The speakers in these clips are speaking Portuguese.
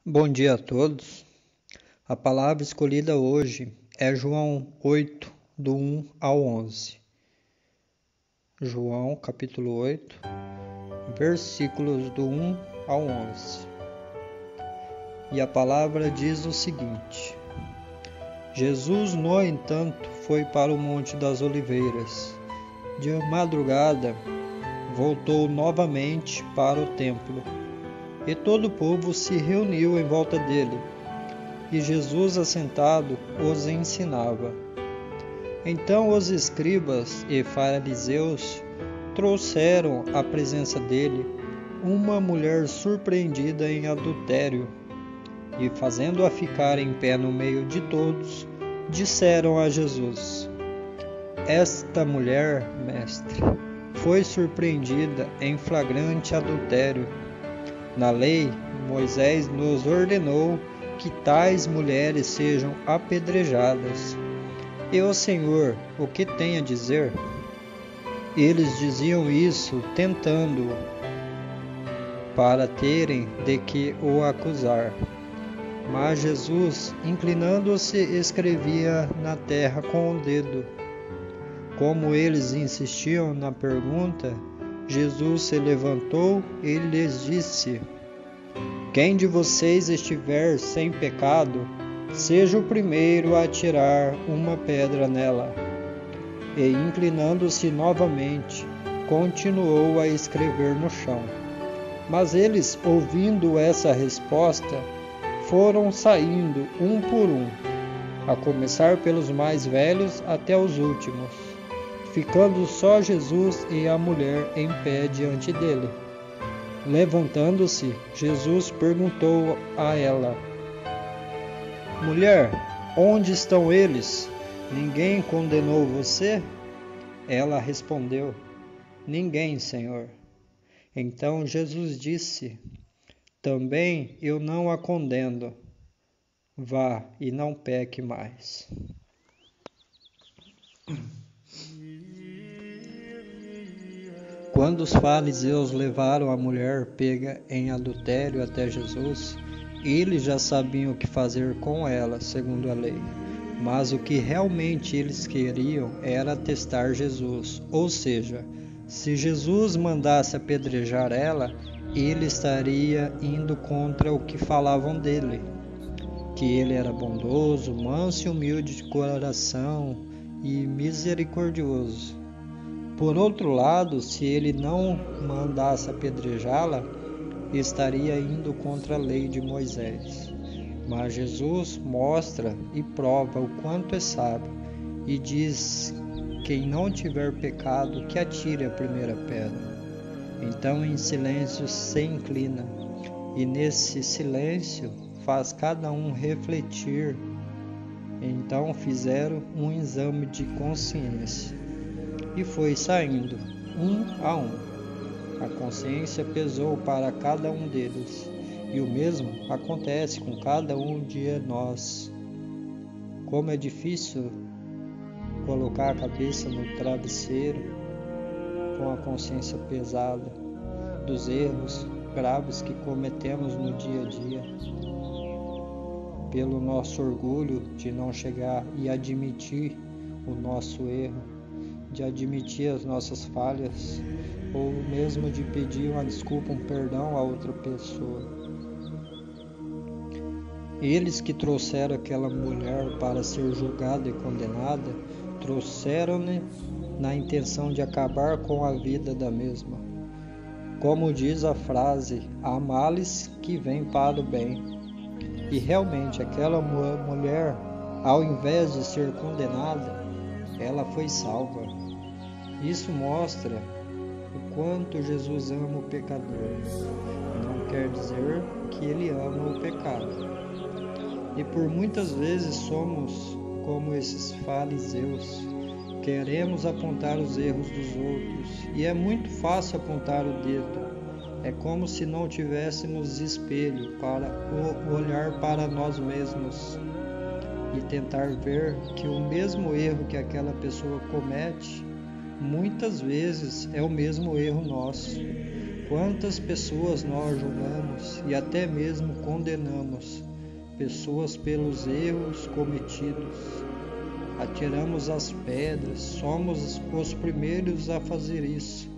Bom dia a todos. A palavra escolhida hoje é João 8, do 1 ao 11. João, capítulo 8, versículos do 1 ao 11. E a palavra diz o seguinte: Jesus, no entanto, foi para o Monte das Oliveiras. De madrugada, voltou novamente para o templo. E todo o povo se reuniu em volta dele, e Jesus, assentado, os ensinava. Então os escribas e fariseus trouxeram à presença dele uma mulher surpreendida em adultério, e fazendo-a ficar em pé no meio de todos, disseram a Jesus: Esta mulher, mestre, foi surpreendida em flagrante adultério. Na lei, Moisés nos ordenou que tais mulheres sejam apedrejadas. E o Senhor, o que tem a dizer? Eles diziam isso tentando-o, para terem de que o acusar. Mas Jesus, inclinando-se, escrevia na terra com o dedo. Como eles insistiam na pergunta, Jesus se levantou e lhes disse: Quem de vocês estiver sem pecado, seja o primeiro a atirar uma pedra nela. E, inclinando-se novamente, continuou a escrever no chão. Mas eles, ouvindo essa resposta, foram saindo um por um, a começar pelos mais velhos até os últimos, ficando só Jesus e a mulher em pé diante dele. Levantando-se, Jesus perguntou a ela: Mulher, onde estão eles? Ninguém condenou você? Ela respondeu: Ninguém, Senhor. Então Jesus disse: Também eu não a condeno. Vá e não peque mais. Quando os fariseus levaram a mulher pega em adultério até Jesus, eles já sabiam o que fazer com ela, segundo a lei. Mas o que realmente eles queriam era testar Jesus, ou seja, se Jesus mandasse apedrejar ela, ele estaria indo contra o que falavam dele, que ele era bondoso, manso e humilde de coração e misericordioso. Por outro lado, se ele não mandasse apedrejá-la, estaria indo contra a lei de Moisés. Mas Jesus mostra e prova o quanto é sábio e diz: quem não tiver pecado, que atire a primeira pedra. Então, em silêncio, se inclina, e nesse silêncio faz cada um refletir. Então fizeram um exame de consciência. E foi saindo, um a um. A consciência pesou para cada um deles, e o mesmo acontece com cada um de nós. Como é difícil colocar a cabeça no travesseiro com a consciência pesada dos erros graves que cometemos no dia a dia, pelo nosso orgulho de não chegar e admitir o nosso erro, de admitir as nossas falhas, ou mesmo de pedir uma desculpa, um perdão a outra pessoa. Eles que trouxeram aquela mulher para ser julgada e condenada, trouxeram-na na intenção de acabar com a vida da mesma. Como diz a frase, há males que vêm para o bem. E realmente aquela mulher, ao invés de ser condenada, ela foi salva. Isso mostra o quanto Jesus ama o pecador. Não quer dizer que ele ama o pecado. E por muitas vezes somos como esses fariseus. Queremos apontar os erros dos outros. E é muito fácil apontar o dedo. É como se não tivéssemos espelho para olhar para nós mesmos e tentar ver que o mesmo erro que aquela pessoa comete, muitas vezes é o mesmo erro nosso. Quantas pessoas nós julgamos e até mesmo condenamos pessoas pelos erros cometidos. Atiramos as pedras, somos os primeiros a fazer isso.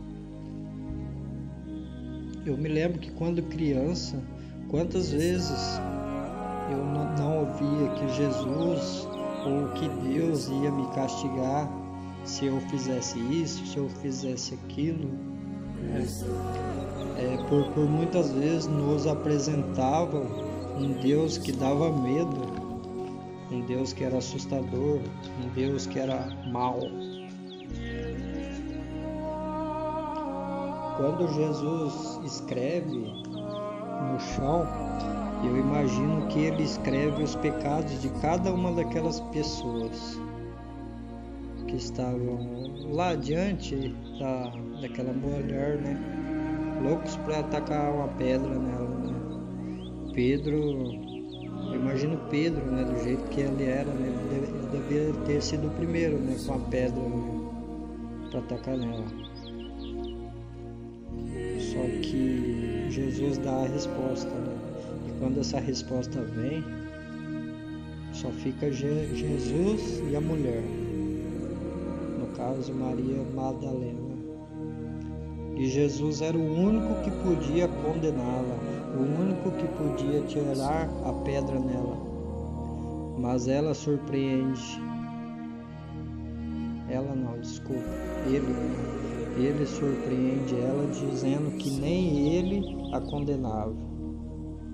Eu me lembro que quando criança, quantas vezes eu não ouvia que Jesus ou que Deus ia me castigar se eu fizesse isso, se eu fizesse aquilo. Por muitas vezes nos apresentavam um Deus que dava medo, um Deus que era assustador, um Deus que era mau. Quando Jesus escreve no chão, eu imagino que ele escreve os pecados de cada uma daquelas pessoas que estavam lá diante daquela mulher, né? Loucos para atacar uma pedra nela, né? Pedro, eu imagino Pedro, né? Do jeito que ele era, né? Ele devia ter sido o primeiro, né? Com a pedra, né? Para atacar nela. Só que Jesus dá a resposta, né? E quando essa resposta vem, só fica Jesus e a mulher. No caso, Maria Madalena. E Jesus era o único que podia condená-la, o único que podia tirar a pedra nela. Mas ela surpreende. Ela não, desculpa. Ele surpreende ela dizendo que nem ele a condenava.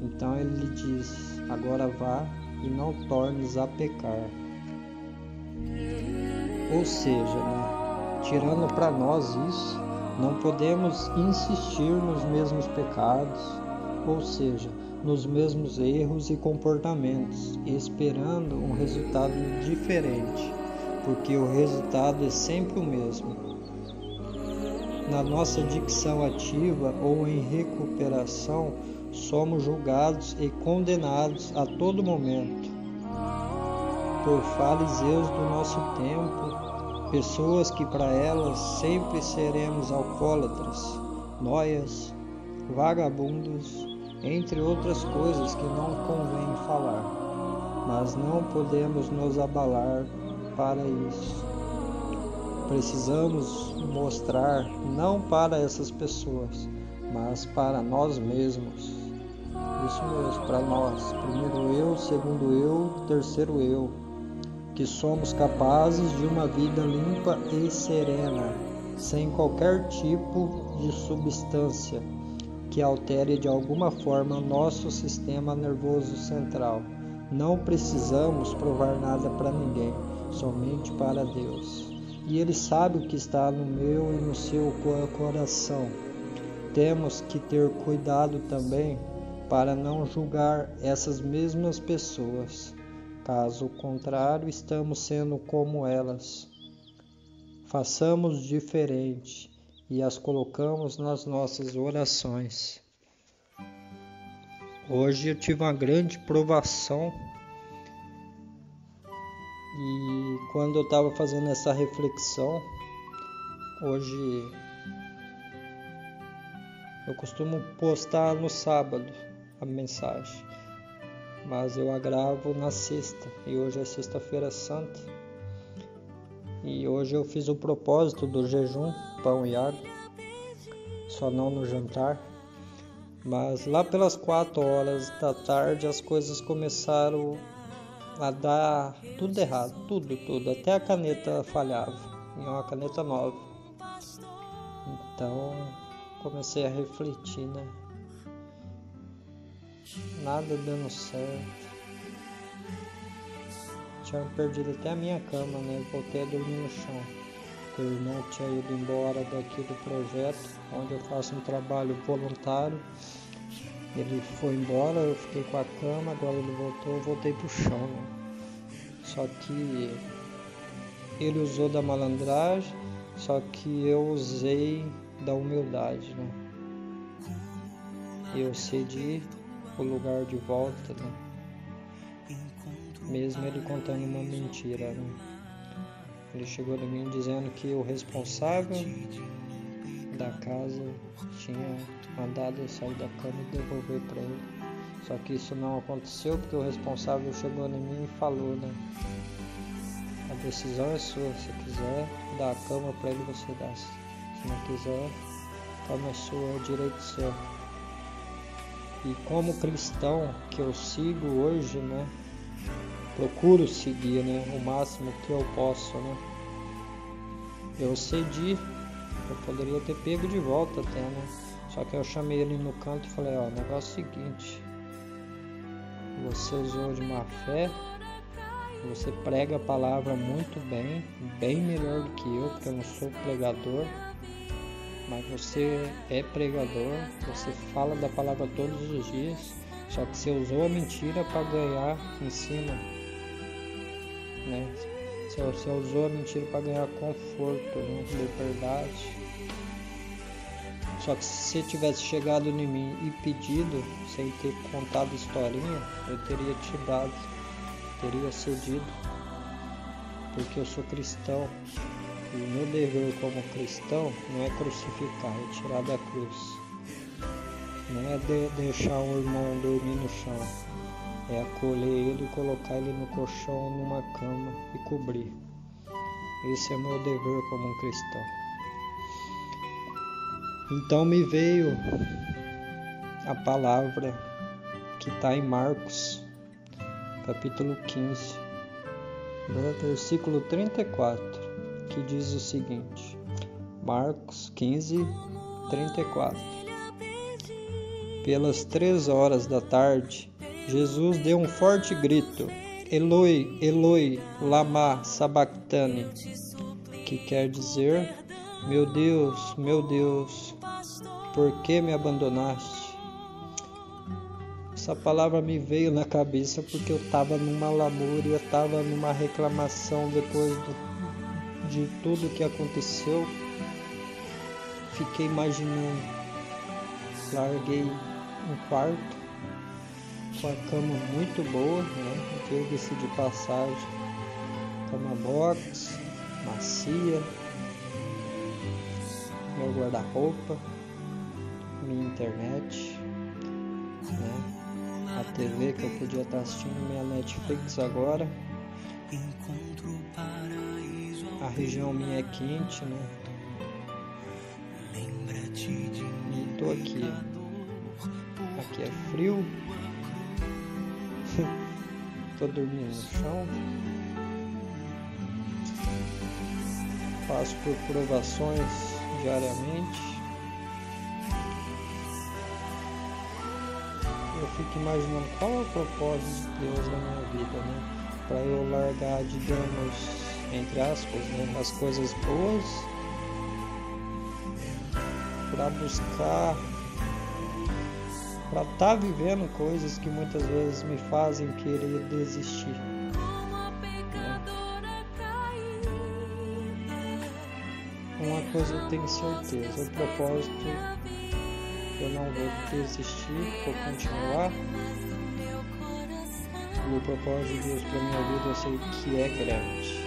Então ele lhe diz: agora vá e não tornes a pecar. Ou seja, né, tirando para nós isso, não podemos insistir nos mesmos pecados, ou seja, nos mesmos erros e comportamentos, esperando um resultado diferente, porque o resultado é sempre o mesmo. Na nossa dicção ativa ou em recuperação, somos julgados e condenados a todo momento por fariseus do nosso tempo, pessoas que para elas sempre seremos alcoólatras, nóias, vagabundos, entre outras coisas que não convém falar, mas não podemos nos abalar para isso. Precisamos mostrar não para essas pessoas, mas para nós mesmos. Isso mesmo, para nós. Primeiro eu, segundo eu, terceiro eu. Que somos capazes de uma vida limpa e serena, sem qualquer tipo de substância que altere de alguma forma nosso sistema nervoso central. Não precisamos provar nada para ninguém, somente para Deus. E Ele sabe o que está no meu e no seu coração. Temos que ter cuidado também para não julgar essas mesmas pessoas. Caso contrário, estamos sendo como elas. Façamos diferente e as colocamos nas nossas orações. Hoje eu tive uma grande provação e quando eu estava fazendo essa reflexão, hoje eu costumo postar no sábado a mensagem, mas eu a gravo na sexta e hoje é sexta-feira santa e hoje eu fiz o propósito do jejum, pão e água, só não no jantar, mas lá pelas 4 horas da tarde as coisas começaram a dar tudo errado, tudo, até a caneta falhava, e uma caneta nova, então comecei a refletir, né? Nada dando certo. Tinha perdido até a minha cama, né? Voltei a dormir no chão. O irmão tinha ido embora daqui do projeto, onde eu faço um trabalho voluntário. Ele foi embora, eu fiquei com a cama, agora ele voltou, eu voltei pro chão, né? Só que ele usou da malandragem, só que eu usei da humildade, né? Eu cedi o lugar de volta, né? Mesmo ele contando uma mentira, né? Ele chegou em mim dizendo que o responsável da casa tinha mandado eu sair da cama e devolver para ele. Só que isso não aconteceu porque o responsável chegou em mim e falou, né? A decisão é sua, se quiser dar a cama para ele, você dá. Se não quiser, a cama é sua, é direito seu. E como cristão que eu sigo hoje, né? Procuro seguir, né? O máximo que eu posso, né? Eu cedi, eu poderia ter pego de volta até, né? Só que eu chamei ele no canto e falei, ó, o negócio é o seguinte, você usou de má fé, você prega a palavra muito bem, bem melhor do que eu, porque eu não sou pregador, mas você é pregador, você fala da palavra todos os dias, só que você usou a mentira para ganhar em cima, né? Você usou a mentira para ganhar conforto, né? Liberdade. Só que se você tivesse chegado em mim e pedido, sem ter contado historinha, eu teria te dado, teria cedido, porque eu sou cristão. E o meu dever como cristão não é crucificar, é tirar da cruz. Não é deixar um irmão dormir no chão, é acolher ele e colocar ele no colchão, numa cama e cobrir. Esse é o meu dever como um cristão. Então me veio a palavra que está em Marcos, capítulo 15, versículo 34, que diz o seguinte, Marcos 15, 34. Pelas 3 horas da tarde, Jesus deu um forte grito, Eloi, Eloi, lama sabachthani, que quer dizer, meu Deus, por que me abandonaste? Essa palavra me veio na cabeça porque eu estava numa lamúria, estava numa reclamação depois de tudo que aconteceu. Fiquei imaginando, larguei um quarto com a cama muito boa, né? Diga-se de passagem, cama box, macia, meu guarda-roupa, minha internet, né? A TV que eu podia estar assistindo minha Netflix agora. A região minha é quente, né? E tô aqui. Aqui é frio. Tô dormindo no chão. Passo por provações diariamente. Eu fico imaginando qual é o propósito de Deus na minha vida, né? Para eu largar, digamos, entre aspas, né, as coisas boas, para buscar, para estar vivendo coisas que muitas vezes me fazem querer desistir. Uma coisa eu tenho certeza, o propósito eu não vou desistir, vou continuar. E o propósito de Deus para minha vida eu sei que é grande.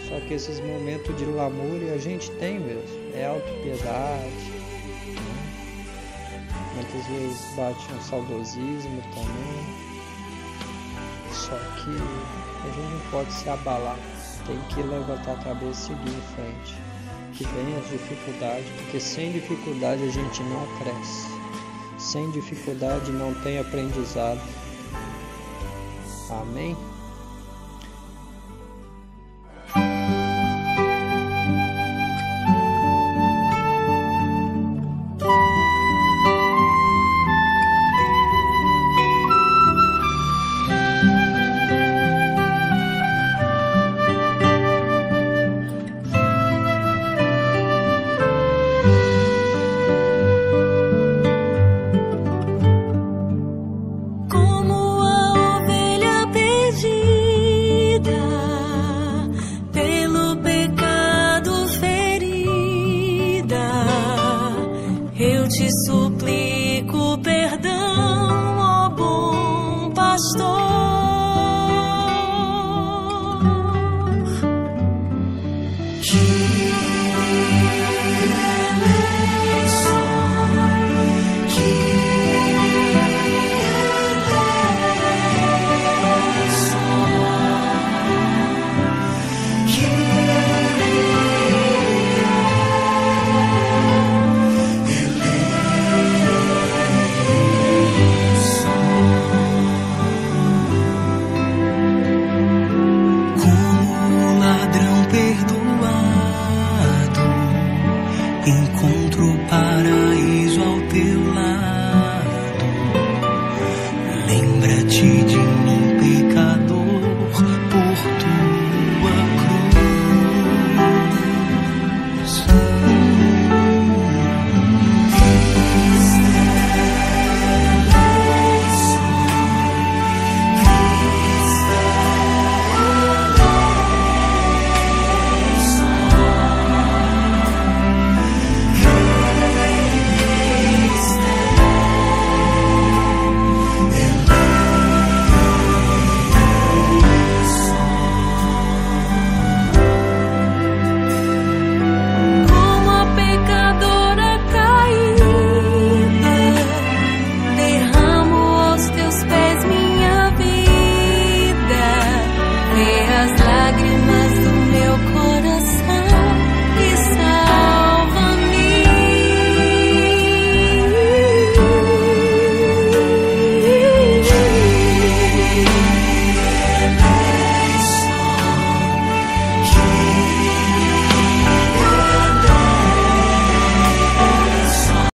Só que esses momentos de lamúria a gente tem mesmo, é autopiedade, né? Muitas vezes bate um saudosismo também. Só que a gente não pode se abalar, tem que levantar a cabeça e seguir em frente. Que vem as dificuldades, porque sem dificuldade a gente não cresce, sem dificuldade não tem aprendizado. Amém?